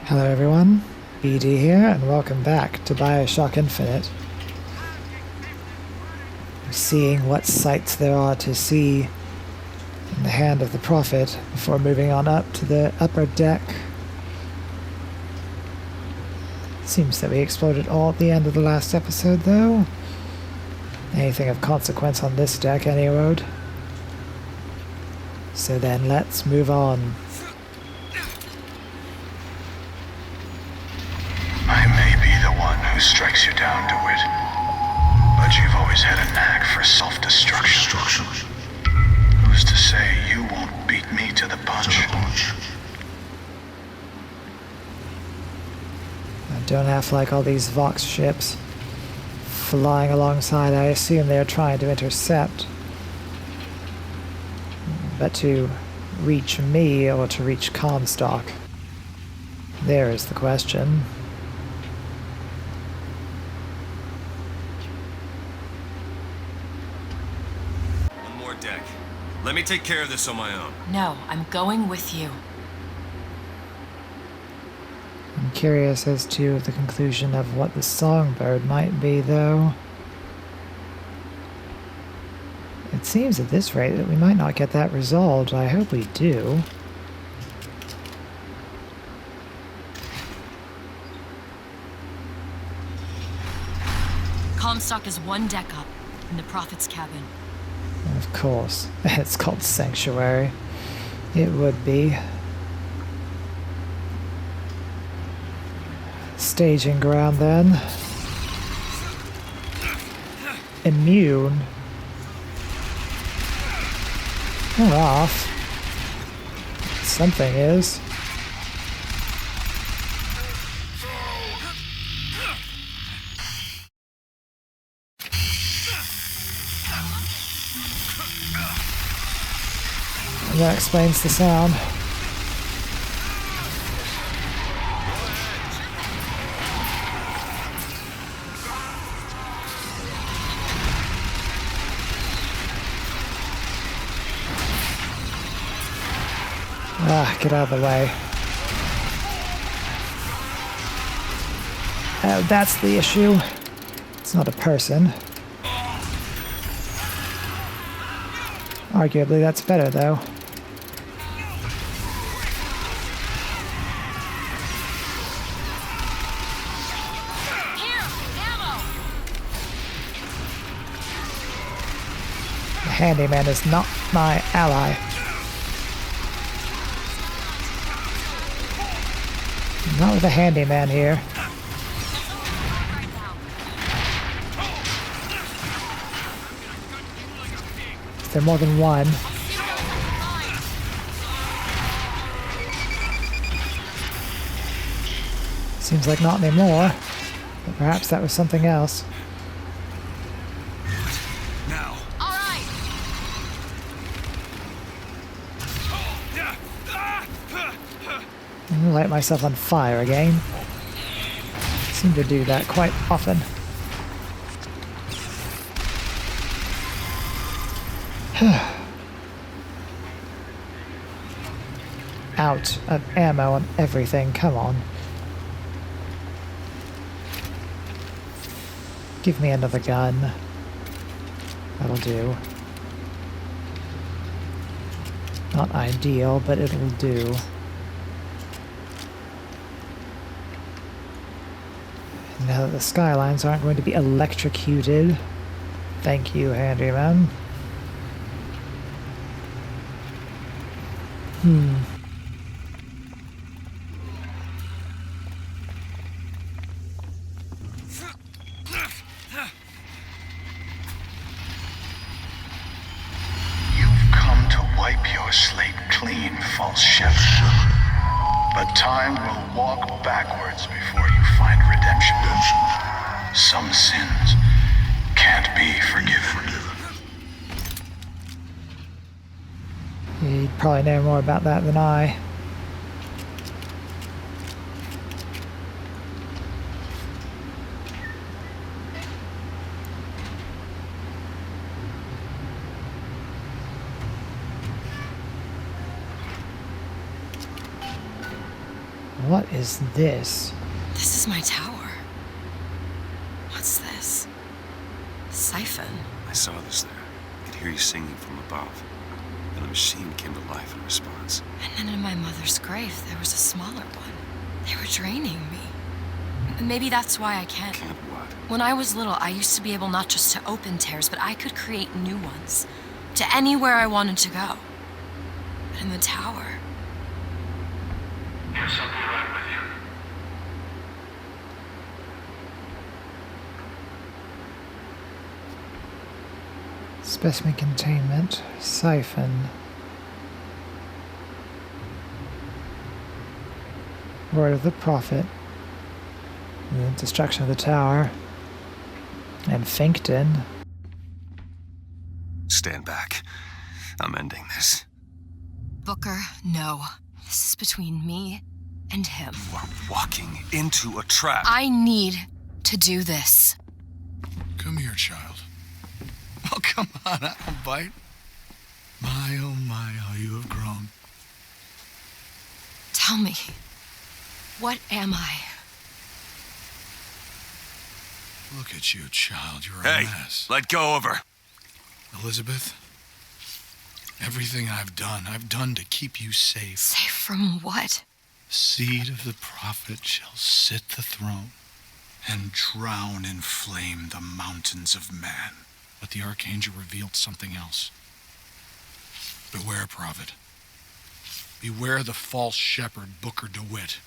Hello everyone, BD here, and welcome back to Bioshock Infinite. Seeing what sights there are to see in the Hand of the Prophet before moving on up to the upper deck. Seems that we explored it all at the end of the last episode, though. Anything of consequence on this deck, anyway. So then, let's move on. I may be the one who strikes you down to it, but you've always had a knack for self-destruction. Who's to say you won't beat me to the punch? I don't have like all these Vox ships flying alongside. I assume they're trying to intercept. But to reach me or to reach Comstock? There is the question. One more deck. Let me take care of this on my own. No, I'm going with you. I'm curious as to the conclusion of what the songbird might be, though. It seems at this rate that we might not get that resolved. I hope we do. Comstock is one deck up, in the Prophet's cabin. Of course. It's called Sanctuary. It would be. Staging ground, then. Immune. They're off. Something is. And that explains the sound. Ah, get out of the way. That's the issue. It's not a person. Arguably, that's better, though. The handyman is not my ally. Not with a handyman here. Is there more than one? Seems like not anymore. But perhaps that was something else. Now. All right. I'm gonna light myself on fire again. Seem to do that quite often. Out of ammo on everything, come on. Give me another gun. That'll do. Not ideal, but it'll do. Now that the skylines aren't going to be electrocuted. Thank you, handyman. You've come to wipe your slate clean, false shepherd. But time will walk backwards before you find redemption. Some sins can't be forgiven. You'd probably know more about that than I. What is this? This is my tower. What's this? Siphon. I saw this there. I could hear you singing from above. And the machine came to life in response. And then in my mother's grave, there was a smaller one. They were draining me. Maybe that's why I can't. Can't what? When I was little, I used to be able not just to open tears, but I could create new ones. To anywhere I wanted to go. But in the tower... There's something wrong with you. Specimen containment, siphon. Word of the Prophet. The destruction of the tower. And Finkton. Stand back. I'm ending this. Booker, no. This is between me and him. You are walking into a trap. I need to do this. Come here, child. Oh, come on, I don't bite. My, oh my, how you have grown. Tell me, what am I? Look at you, child. You're a Hey, mess. let go of her. Elizabeth, everything I've done to keep you safe. Safe from what? The seed of the prophet shall sit the throne and drown in flame the mountains of man. But the archangel revealed something else. Beware, prophet. Beware the false shepherd, Booker DeWitt,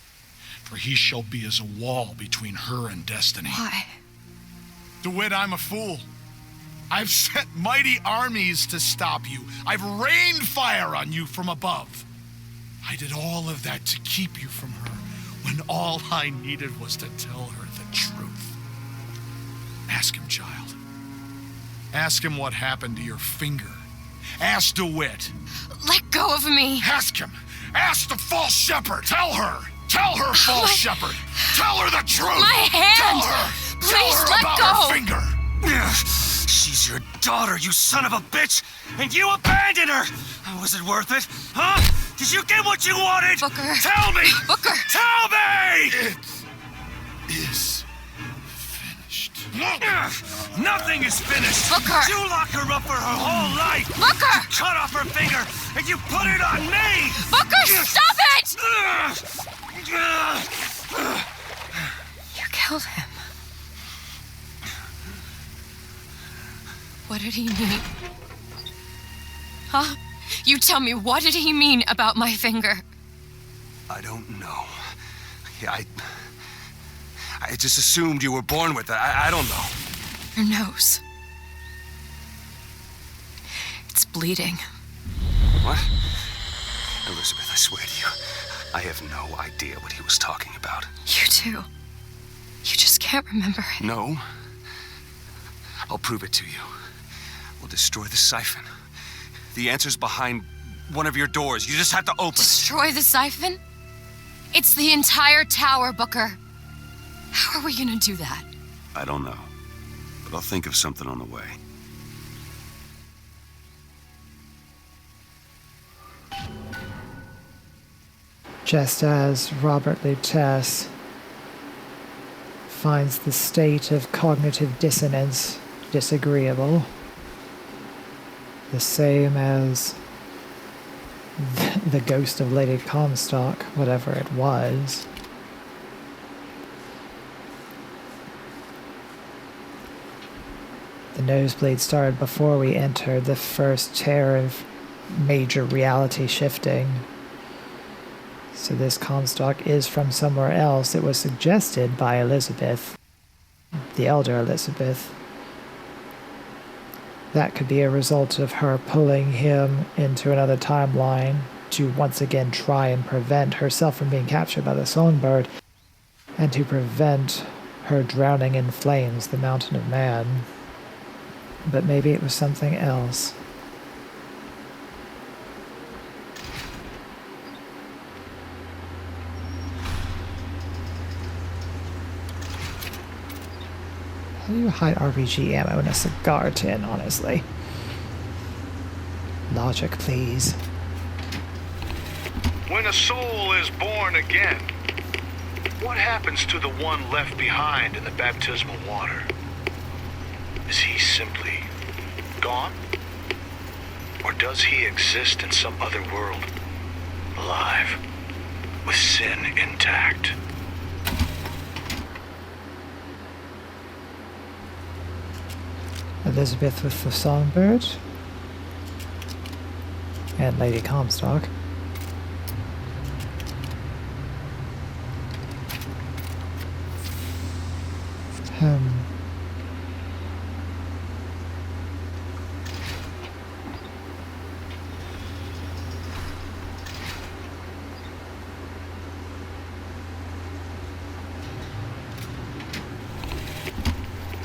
for he shall be as a wall between her and destiny. Why? DeWitt, I'm a fool. I've sent mighty armies to stop you. I've rained fire on you from above. I did all of that to keep you from her, when all I needed was to tell her the truth. Ask him, child. Ask him what happened to your finger. Ask DeWitt. Let go of me. Ask him. Ask the false shepherd. Tell her. Tell her, false shepherd. Tell her the truth. My hand. Tell her. Tell Please her let about go. her finger. She's your daughter, you son of a bitch! And you abandoned her! Was it worth it? Huh? Did you get what you wanted? Booker. Tell me! Booker. Tell me! It is finished. Nothing is finished! Booker. You locked her up for her whole life! Booker! You cut off her finger, and you put it on me! Booker, stop it! You killed him. What did he mean? Huh? You tell me, what did he mean about my finger? I don't know. I just assumed you were born with it. I don't know. Your nose. It's bleeding. What? Elizabeth, I swear to you, I have no idea what he was talking about. You too. You just can't remember it. No. I'll prove it to you. We'll destroy the siphon. The answer's behind one of your doors. You just have to open it. Destroy the siphon? It's the entire tower, Booker. How are we gonna do that? I don't know. But I'll think of something on the way. Just as Robert Lutece finds the state of cognitive dissonance disagreeable, the same as the ghost of Lady Comstock, whatever it was. The nosebleed started before we entered the first tier of major reality shifting. So this Comstock is from somewhere else. It was suggested by Elizabeth, the elder Elizabeth. That could be a result of her pulling him into another timeline to once again try and prevent herself from being captured by the songbird, and to prevent her drowning in flames, the Mountain of Man. But maybe it was something else. How do you hide RPG ammo in a cigar tin, honestly? Logic, please. When a soul is born again, What happens to the one left behind in the baptismal water? Is he simply gone? Or does he exist in some other world, alive, with sin intact? Elizabeth with the songbird. And Lady Comstock.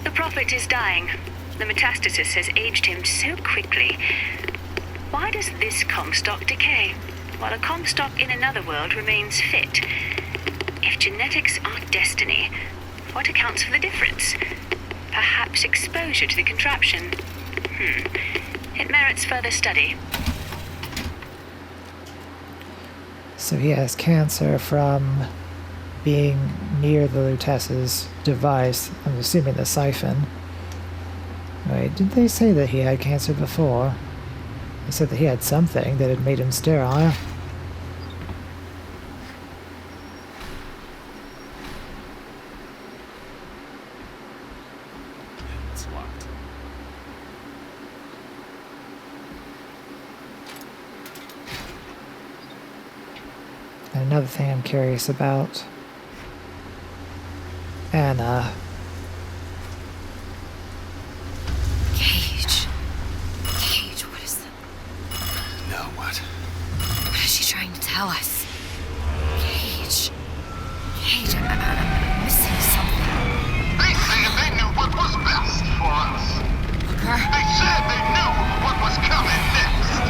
The prophet is dying. The metastasis has aged him so quickly. Why does this Comstock decay, while a Comstock in another world remains fit? If genetics are destiny, what accounts for the difference? Perhaps exposure to the contraption. It merits further study. So he has cancer from being near the Lutece's device. I'm assuming the siphon. Wait, did they say that he had cancer before? They said that he had something that had made him sterile. It's locked. And another thing I'm curious about. Anna. Cage. Cage, what is that? No, what? What is she trying to tell us? Cage. Cage, I'm missing something. They said they knew what was best for us. Booker? They said they knew what was coming next.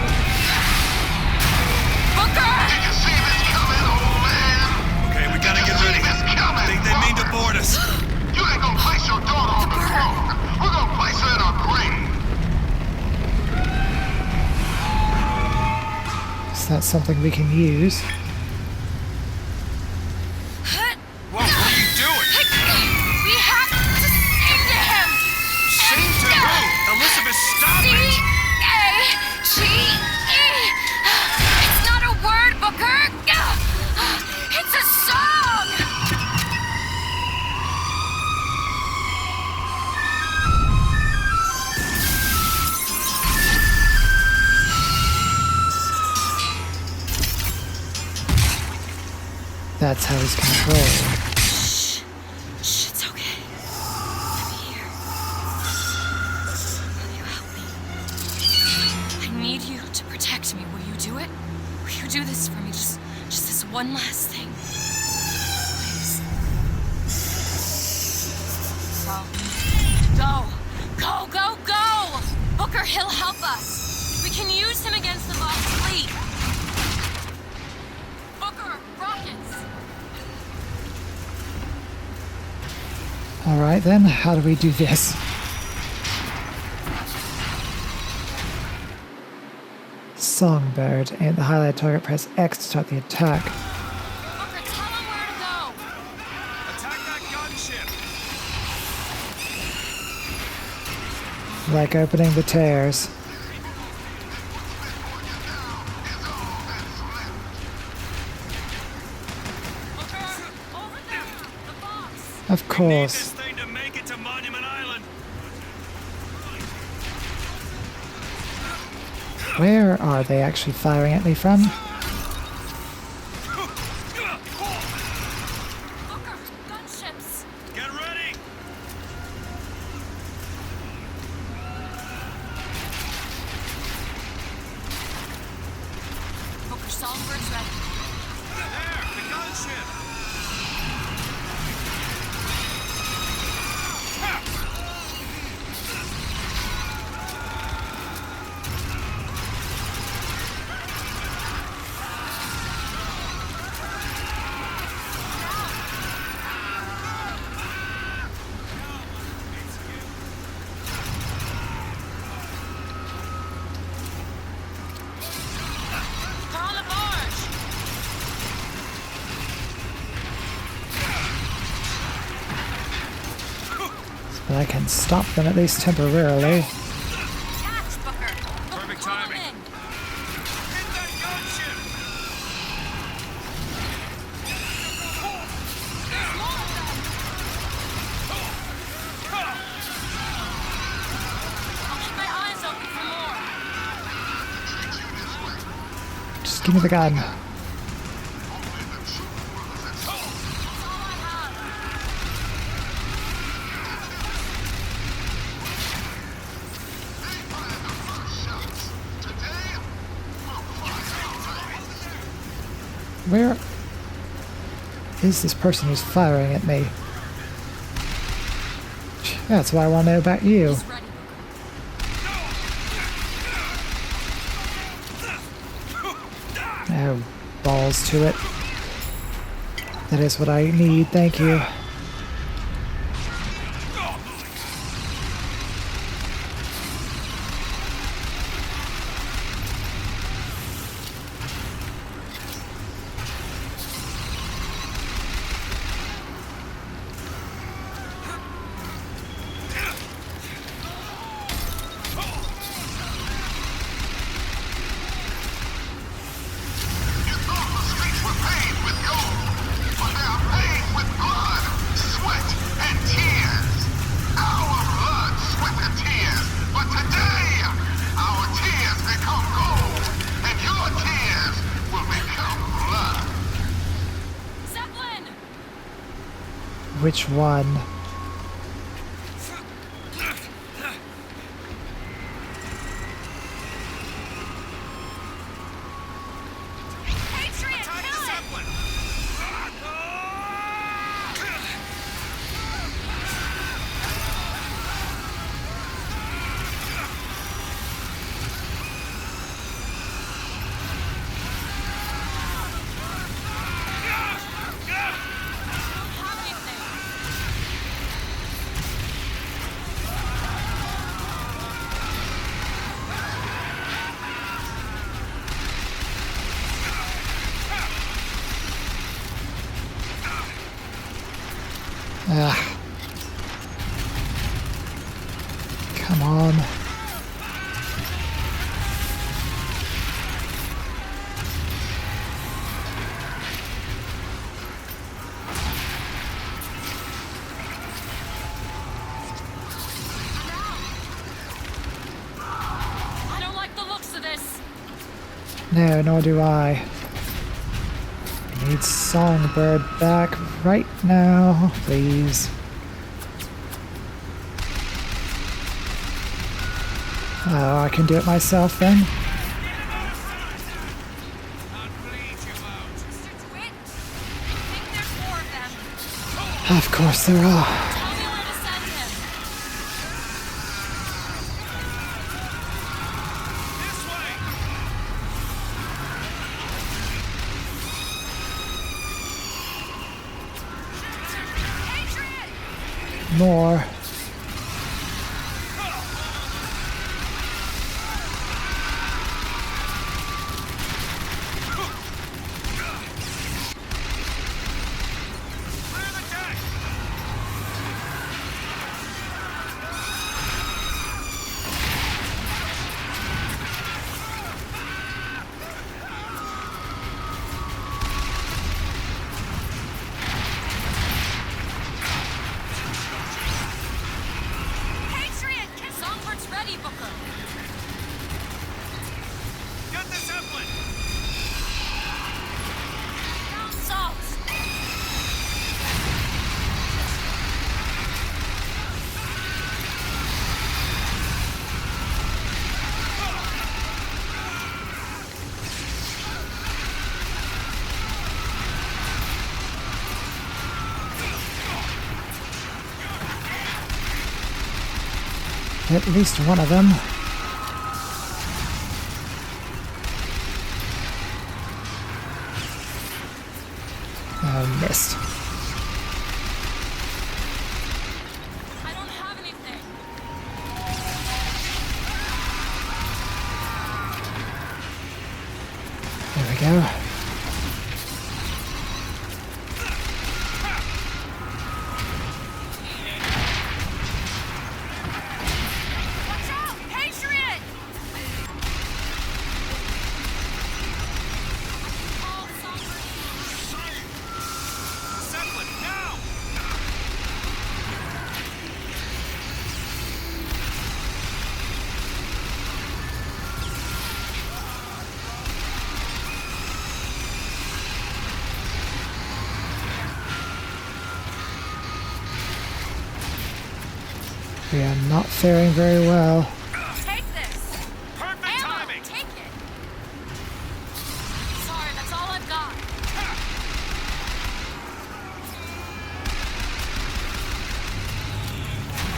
Booker! Did you see this coming, old man? Okay, we gotta get ready. They mean to board us. You ain't gonna place your daughter on the throne. We're gonna place her in our grave. Is that something we can use? Whoa, what are you doing? We have to sing to him! Sing to who? Elizabeth, stop it! C-A-G-E! It's not a word, Booker! It's a song! That's how he's controlled. Shh, it's okay. I'm here. Will you help me? I need you to protect me. Will you do it? Will you do this for me? Just this one last thing. Please. Go! Booker, he'll help us. We can use him against the boss fleet. Booker, rockets. Alright then, how do we do this? Songbird. Aim the highlight target, press X to start the attack. Booker, tell him where to go. Attack that gunship! Like opening the tears. Booker, over there. The box. Of course. thing to make it to Monument Island! Where are they actually firing at me from? Booker, gunships. Get ready! Booker, Songbird's ready. There, the gunship! They're on the barge. But I can stop them at least temporarily. Catch, Booker. Perfect timing. Hit that gunship! There's more of them. I'll keep my eyes open for more. Just give me the gun. That's all I have. Where is this person who's firing at me? Yeah, that's what I want to know about you. He's ready, Booker. Oh, balls to it. That is what I need, thank you. You thought the streets were paved with gold, but they are paved with blood, sweat, and tears. Our blood, sweat, and tears. But today, our tears become gold, and your tears will become blood. Zeppelin! Which one? Patriot, Attack the kill it! Zeppelin! Have anything. Ah. Come on. I don't like the looks of this. No, nor do I. I need Songbird back right now, please. Oh, I can do it myself then. Not bleed you out. Mr. DeWitt, I think there's more of them. Of course there are. Tell me where to send him. This way! Patriot! More. Clear the deck! Patriot! Songbird's ready, Booker. Get the Zeppelin! Down south. At least one of them. Oh, missed. I don't have anything. There we go. We are not faring very well. Take this! Perfect Ammo! timing! Take it! Sorry, that's all I've got.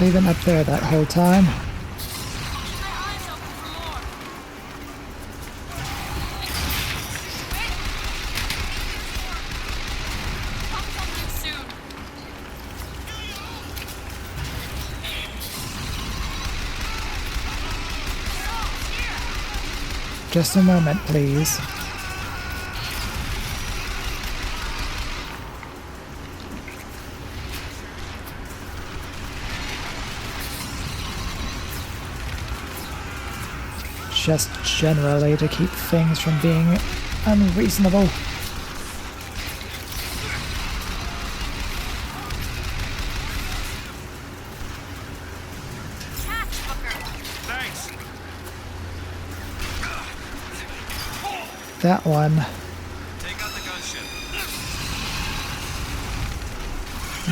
They've been up there that whole time. Keep my eyes open for more. Wait! Come something soon. Just a moment, please. Just generally to keep things from being unreasonable. Catch, Booker! Thanks! That one. Take out the gunship.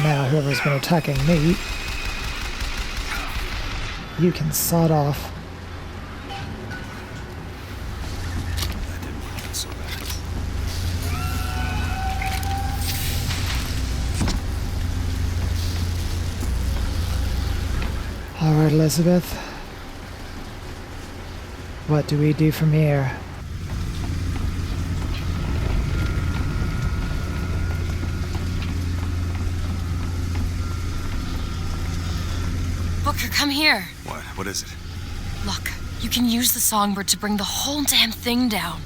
Now whoever's been attacking me, you can sod off. That didn't work out so bad. Alright, Elizabeth. What do we do from here? Booker, come here. What? What is it? Look, you can use the songbird to bring the whole damn thing down.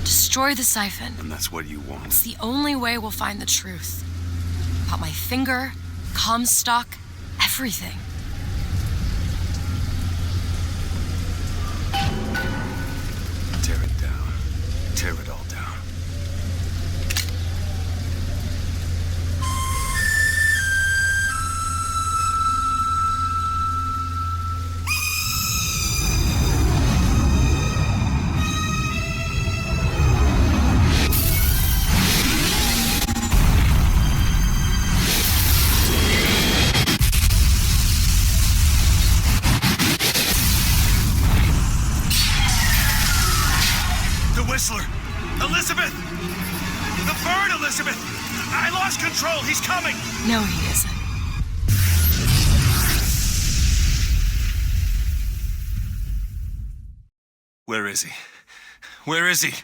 Destroy the siphon. And that's what you want? It's the only way we'll find the truth. About my finger, Comstock, everything. Tear it down. Tear it all down. The Whistler! Elizabeth! The bird, Elizabeth! I lost control! He's coming! No, he isn't. Where is he? Where is he?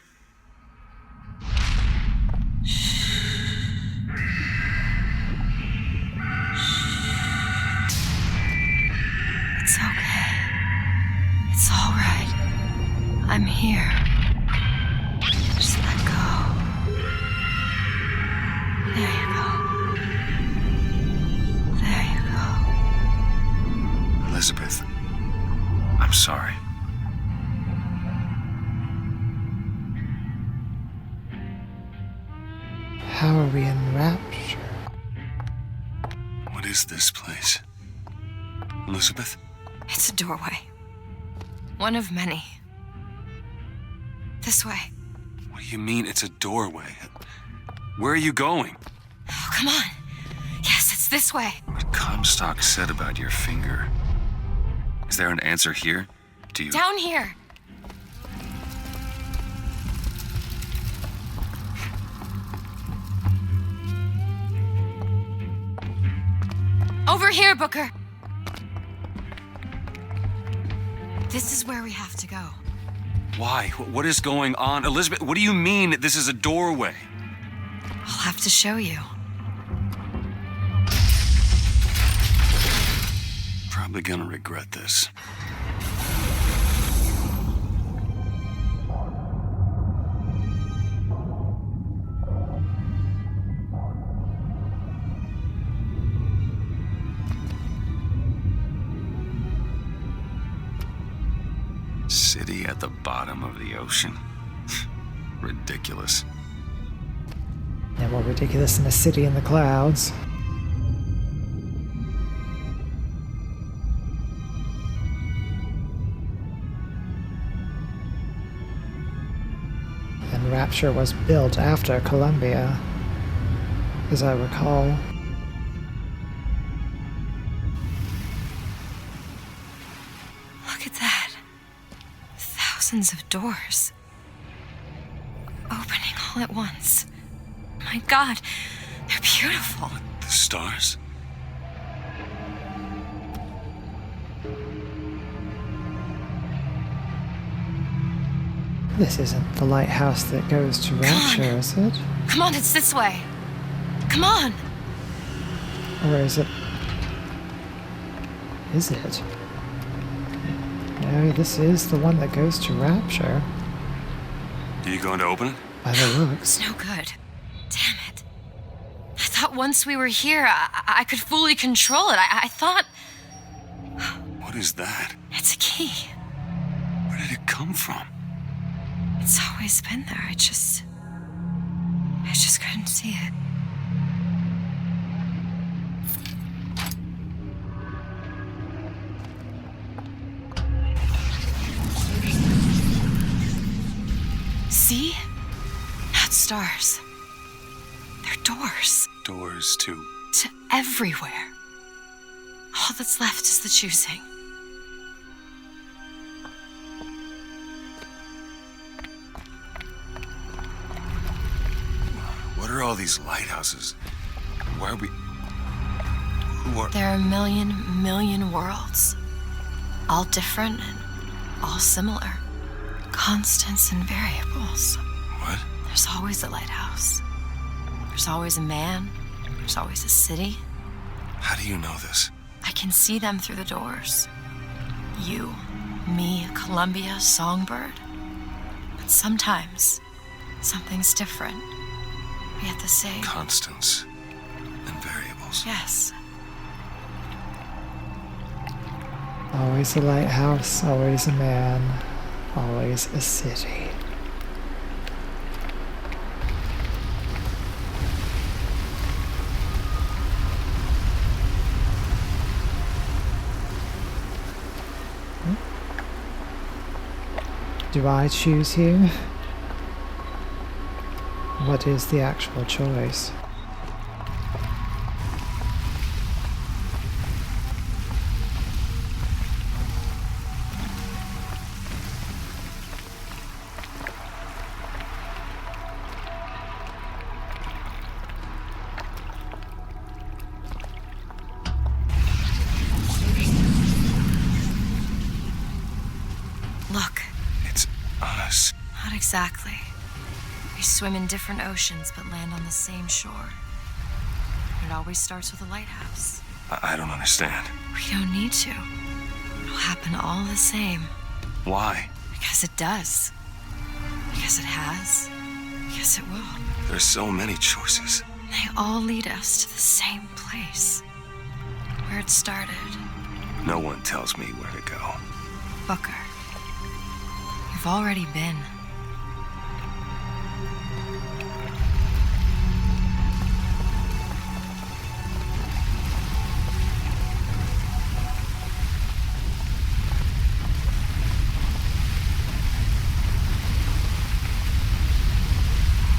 It's okay. It's all right. I'm here. Just let go. There you go. There you go. Elizabeth, I'm sorry. How are we in rapture? What is this place? Elizabeth? It's a doorway. One of many. This way. What do you mean it's a doorway? Where are you going? Oh, come on. Yes, it's this way. What Comstock said about your finger. Is there an answer here? Do you... Down here. Over here, Booker. This is where we have to go. Why? What is going on? Elizabeth, what do you mean this is a doorway? I'll have to show you. Probably gonna regret this. City at the bottom of the ocean. Ridiculous. Yeah, well, ridiculous in a city in the clouds. And Rapture was built after Columbia, as I recall. Dozens of doors. Opening all at once. My God, they're beautiful. The stars? This isn't the lighthouse that goes to Rapture, is it? Come on, it's this way. Come on. Or is it? Is it? No, this is the one that goes to Rapture. Are you going to open it? By the looks. It's no good. Damn it. I thought once we were here, I could fully control it. I thought... What is that? It's a key. Where did it come from? It's always been there. I just couldn't see it. See? Not stars. They're doors. Doors to... To everywhere. All that's left is the choosing. What are all these lighthouses? Why are we... Who are... There are a million worlds. All different and all similar. Constants and variables. What? There's always a lighthouse. There's always a man. There's always a city. How do you know this? I can see them through the doors. You, me, Columbia, Songbird. But sometimes, something's different. Yet the same. Constants and variables. Yes. Always a lighthouse, always a man, always a city. Do I choose you? What is the actual choice? Look. It's us. Not exactly. We swim in different oceans but land on the same shore. It always starts with a lighthouse. I don't understand. We don't need to. It'll happen all the same. Why? Because it does. Because it has. Because it will. There's so many choices. They all lead us to the same place. Where it started. No one tells me where to go. Booker. You've already been.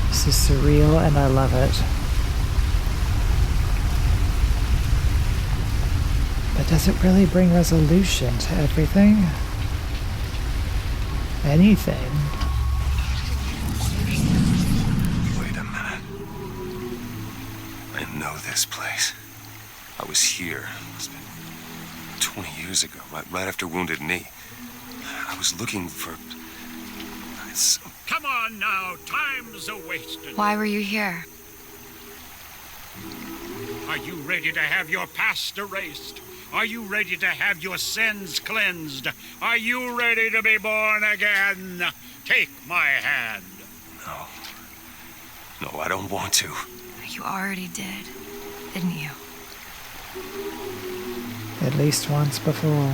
This is surreal and I love it. But does it really bring resolution to everything? Anything? Wait a minute. I know this place. I was here 20 years ago, right after Wounded Knee. I was looking for... Come on now, time's a-wasting. Why were you here? Are you ready to have your past erased? Are you ready to have your sins cleansed? Are you ready to be born again? Take my hand. No, I don't want to. You already did, didn't you? At least once before.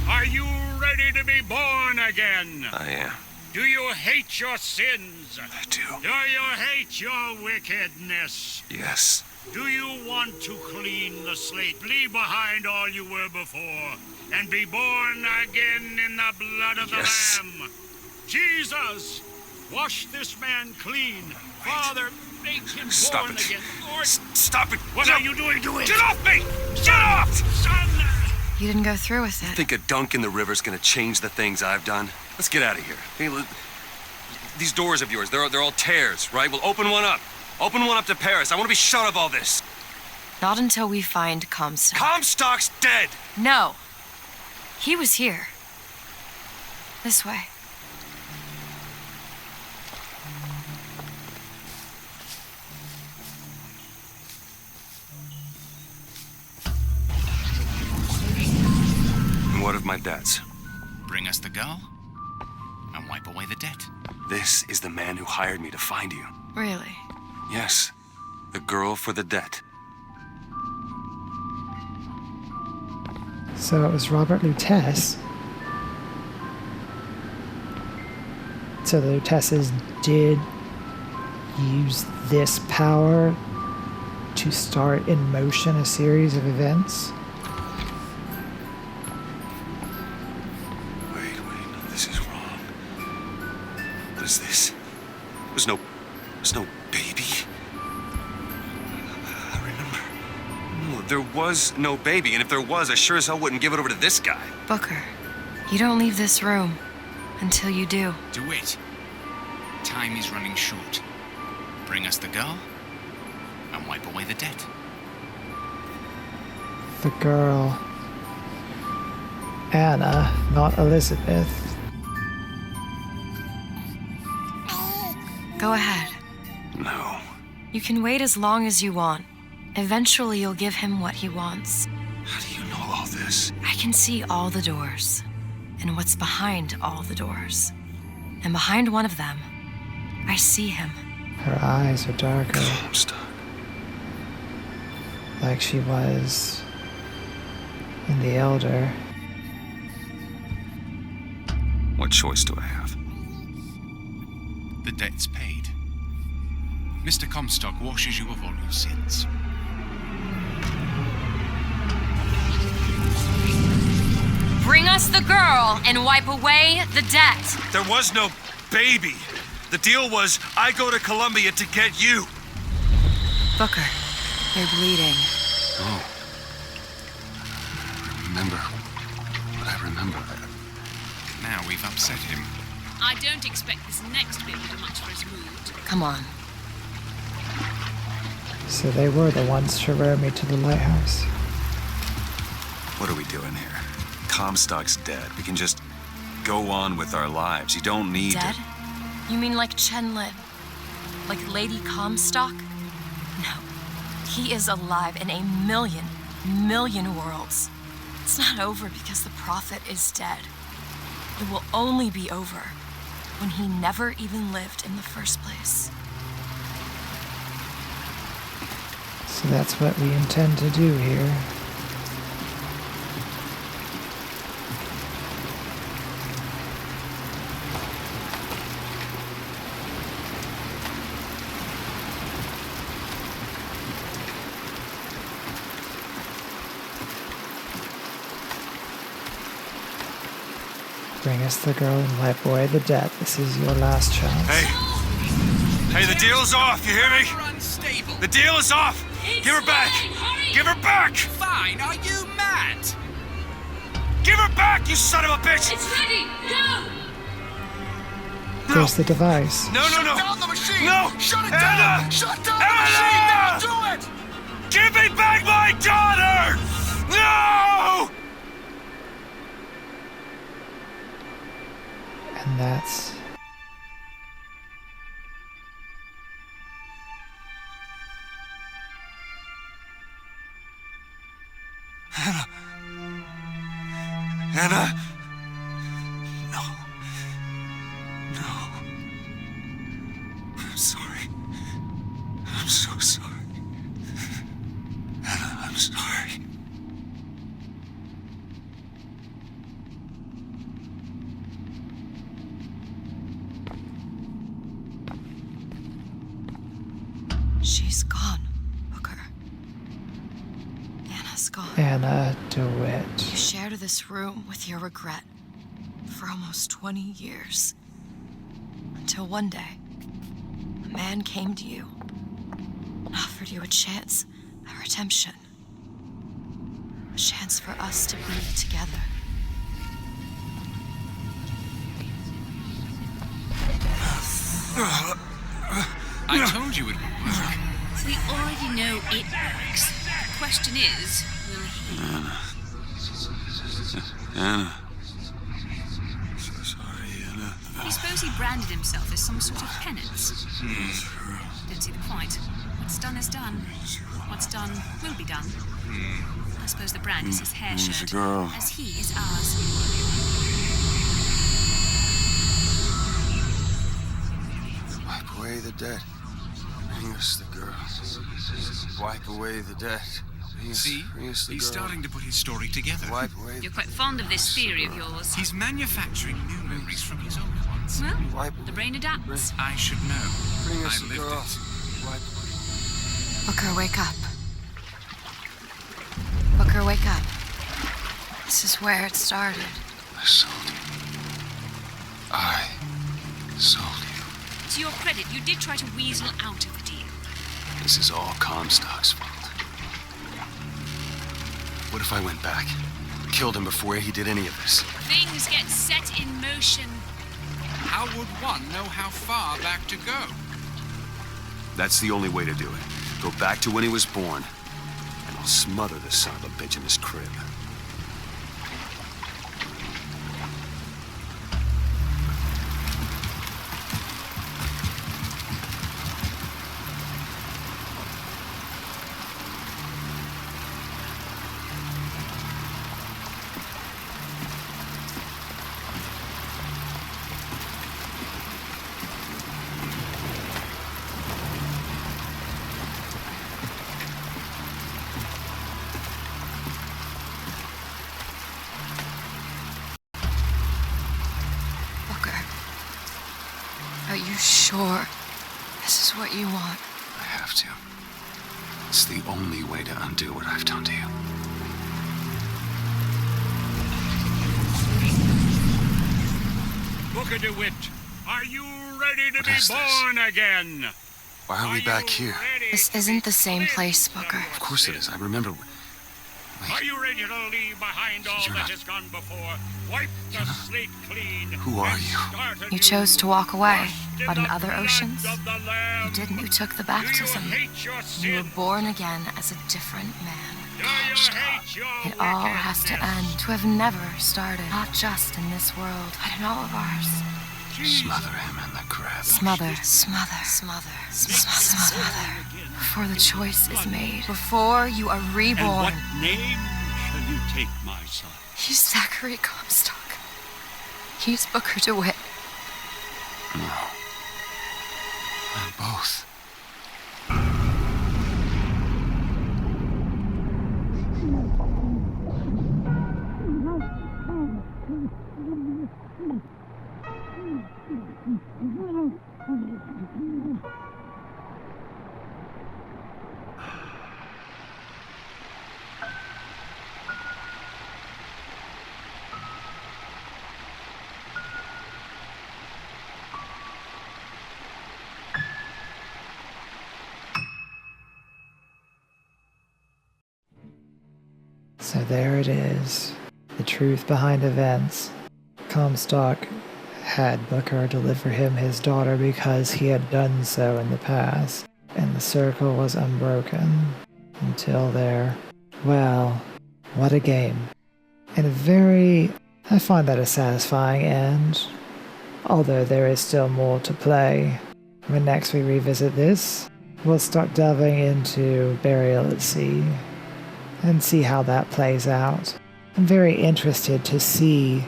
Are you ready to be born again? I am. Do you hate your sins? I do. Do you hate your wickedness? Yes. Do you want to clean the slate, leave behind all you were before, and be born again in the blood of the Yes. Lamb? Jesus, wash this man clean. Father, make him Stop born it. again. Lord, Stop it. what No. are you doing to it? Get off me! Get off! Son! You didn't go through with it. Think a dunk in the river's gonna change the things I've done? Let's get out of here. Hey, these doors of yours, they're all tears, right? We'll open one up. Open one up to Paris. I want to be shut of all this. Not until we find Comstock. Comstock's dead! No. He was here. This way. And what of my debts? Bring us the girl and wipe away the debt. This is the man who hired me to find you. Really? Yes. The girl for the debt. So it was Robert Lutece. So the Luteces did use this power to start in motion a series of events. Wait, no, this is wrong. What is this? There's no baby. I remember. No, there was no baby, and if there was, I sure as hell wouldn't give it over to this guy. Booker, you don't leave this room until you do. Do it. Time is running short. Bring us the girl and wipe away the debt. The girl. Anna, not Elizabeth. Go ahead. No. You can wait as long as you want. Eventually, you'll give him what he wants. How do you know all this? I can see all the doors, and what's behind all the doors. And behind one of them, I see him. Her eyes are darker, Comstock. like she was in The Elder. What choice do I have? The debt's paid. Mr. Comstock washes you of all your sins. Bring us the girl and wipe away the debt. There was no baby. The deal was I go to Columbia to get you. Booker, you're bleeding. Oh. Remember. But I remember. Now we've upset him. I don't expect this next bit will do much for his mood. Come on. So they were the ones to row me to the lighthouse. What are we doing here? Comstock's dead. We can just go on with our lives. You don't need Dead? to... You mean like Chen Lin? Like Lady Comstock? No. He is alive in a million worlds. It's not over because the prophet is dead. It will only be over when he never even lived in the first place. So that's what we intend to do here. Bring us the girl and wipe away the debt. This is your last chance. Hey, the deal's off, you hear me? You're unstable. The deal is off! Give her back! Give her back! Fine, are you mad? Give her back, you son of a bitch! It's ready! Go! There's the device. No! Shut down the machine! No! Shut it Anna! down! Shut down the Anna! machine! Now do it! Give me back my daughter! No! And that's... Anna! No. I'm sorry. I'm so sorry. Anna, I'm sorry. She's gone, Booker. Anna's gone. Anna DeWitt. You shared this room with your regret for almost 20 years. Until one day, a man came to you and offered you a chance at redemption. A chance for us to be together. I told you it would work. We already know it works. The question is, will he? Anna. So sorry, Anna. Do you suppose he branded himself as some sort of penance? Didn't see the point. What's done is done. What's done will be done. I suppose the brand is his hair shirt, as he is ours. Wipe away the dead. Bring us the girl. Wipe away the dead. See? He's starting to put his story together. Wipe away. You're quite fond of this theory of yours. He's manufacturing new memories from his old ones. Well, the brain adapts. I should know. Bring us I the lived girl. it. Booker, wake up. Booker, wake up. This is where it started. I sold you. I sold you. To your credit, you did try to weasel out of the deal. This is all Comstock's fault. What if I went back? Killed him before he did any of this? Things get set in motion. How would one know how far back to go? That's the only way to do it. Go back to when he was born, and I'll smother this son of a bitch in his crib. Are you sure this is what you want? I have to. It's the only way to undo what I've done to you. Booker DeWitt, are you ready to What be is this? born again? Why are we back here? This isn't the same place, Booker. Of course it is. I remember. Are you ready to leave behind all You're that not- has gone before? Wipe the slate clean. Who are and you? start You anew. chose to walk away, Washed but in the other blood oceans, of the Lamb. you didn't. You took the Do you baptism. hate your You were sin? born again as a different man. Do you hate your It all has to wickedness? end, to have never started, not just in this world, but in all of ours. Smother him in the crib. Smother, smother, smother, smother. Before the choice is made, before you are And reborn. what name shall you take, my son? He's Zachary Comstock. He's Booker DeWitt. No. I'm both. So there it is. The truth behind events. Comstock had Booker deliver him his daughter because he had done so in the past, and the circle was unbroken until there. Well, what a game. And I find that a satisfying end, although there is still more to play. When next we revisit this, we'll start delving into Burial at Sea and see how that plays out. I'm very interested to see,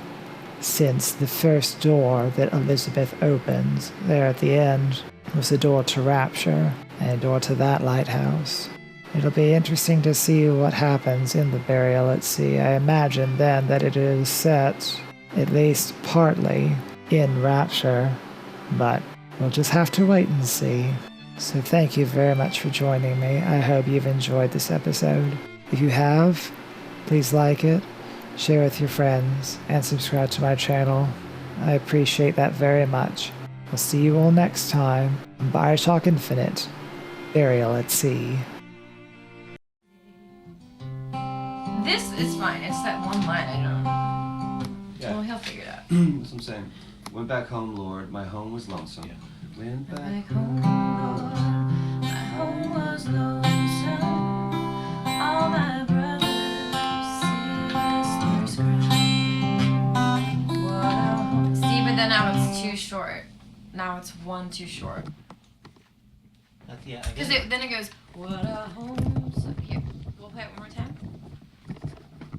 since the first door that Elizabeth opens there at the end was a door to Rapture and a door to that lighthouse. It'll be interesting to see what happens in the Burial at Sea. I imagine then that it is set, at least partly, in Rapture, but we'll just have to wait and see. So thank you very much for joining me. I hope you've enjoyed this episode. If you have, please like it, share with your friends, and subscribe to my channel. I appreciate that very much. We'll see you all next time on Bioshock Infinite, Burial at Sea. This is fine. It's that one line I don't. Yeah. Well, he'll figure it out. That's what I'm saying. Went back home, Lord. My home was lonesome. Went back. Back home, Lord, my home was lonesome. All my brothers, sisters cried. What a home. See, but then now it's too short. Now it's one too short. Yeah, Because then it goes, what a home. So here, we'll play it one more time.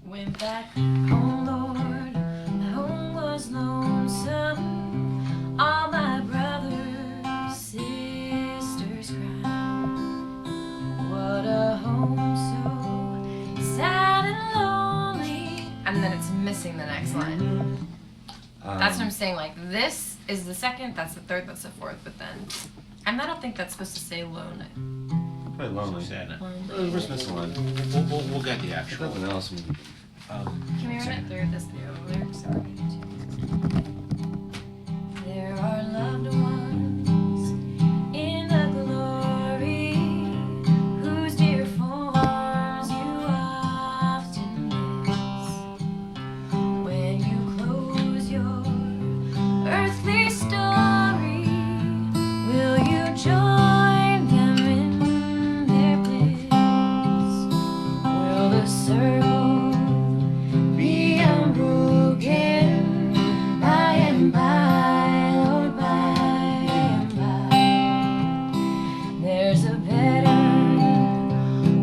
Went back home, Lord, my home was lonesome. All my brothers, sisters cried. What a home so sad and lonely. And then it's missing the next line. That's what I'm saying. Like, this is the second, that's the third, that's the fourth, but then. And I don't think that's supposed to say lonely. Probably lonely. We're supposed to line. We'll get the actual. Nothing else. Can we run it through this lyrics? There are loved ones in the glory whose dear forms you often miss. When you close your earthly story, will you join them in their bliss? Will the circle be unbroken by and by, Lord, by and by? There's a better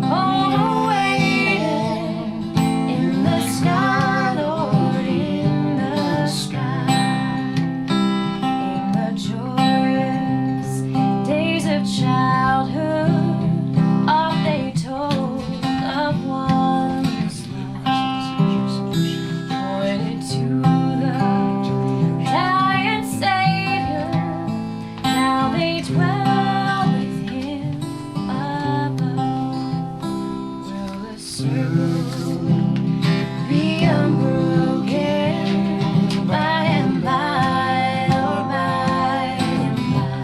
home awaiting in the sky, Lord, in the sky. In the joyous days of childhood, oft they told of wondrous lives, pointed to the giant Savior. Now they dwell with Him above. Will the circle be unbroken by and by, Lord, by and by?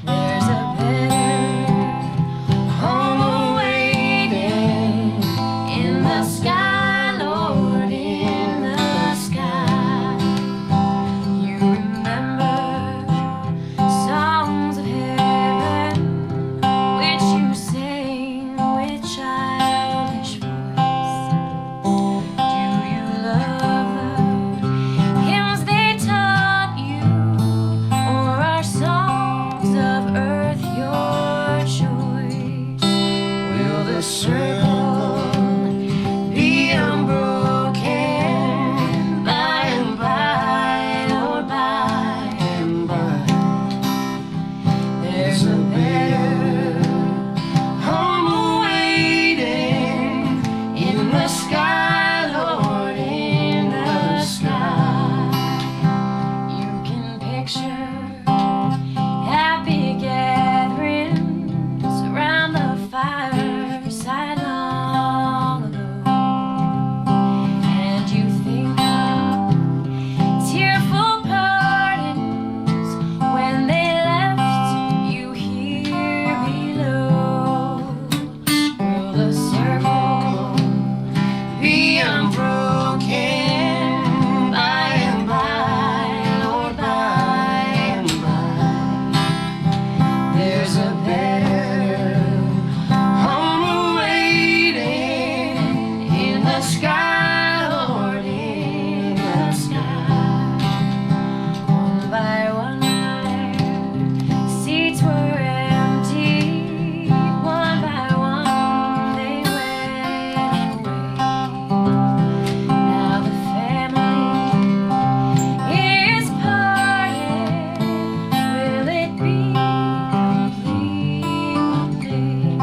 There's a better home awaiting in the sky, Lord, in the sky. You remember songs of heaven which you sang with childish voice. Do you love the hymns they taught you, or are songs of earth your choice? Will the circle be unbroken by and by, Lord, by and by? There's a better home awaiting in the sky, Lord, in the sky. You can picture happy gatherings around the fireside long ago, and you think of tearful partings when they left you here below. Will the circle be unbroken by and by, Lord, by and by? There's a better home awaiting in the sky, Lord, in the sky. One by one their seats were empty. One by one they went away. Now the family is parted. Will it be complete one day?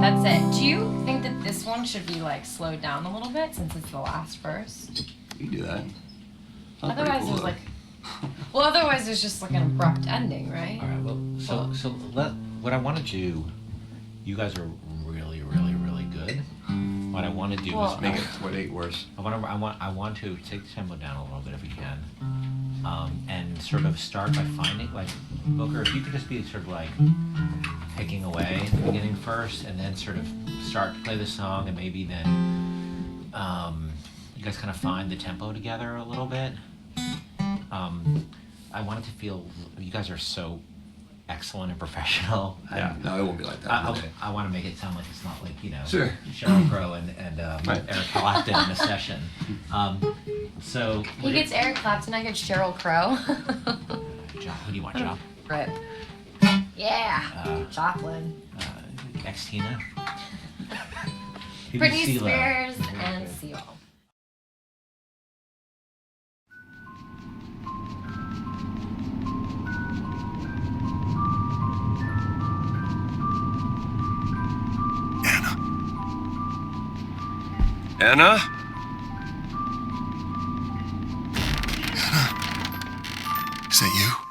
That's it. Do you think that this one should be like slowed down a little bit since it's the last verse? You can do that. Otherwise, there's like, well, otherwise there's just like an abrupt ending, right? All right. Well, so what I want to do. You guys are really, really, really good. What I want to do is Make it 48 worse. I want to take the tempo down a little bit if we can, and sort of start by finding like Booker. If you could just be sort of like picking away at the beginning first, and then sort of start to play the song, and maybe then you guys kind of find the tempo together a little bit. I want it to feel. You guys are so excellent and professional. Yeah, no, it won't be like that. I want to make it sound like it's not like Sure. Sheryl Crow and Right. Eric Clapton in a session. So He gets Eric Clapton, I get Sheryl Crow. John, who do you want, John? Rip. Yeah. Joplin. Ex-Tina. Britney Spears and Seal. Anna? Is that you?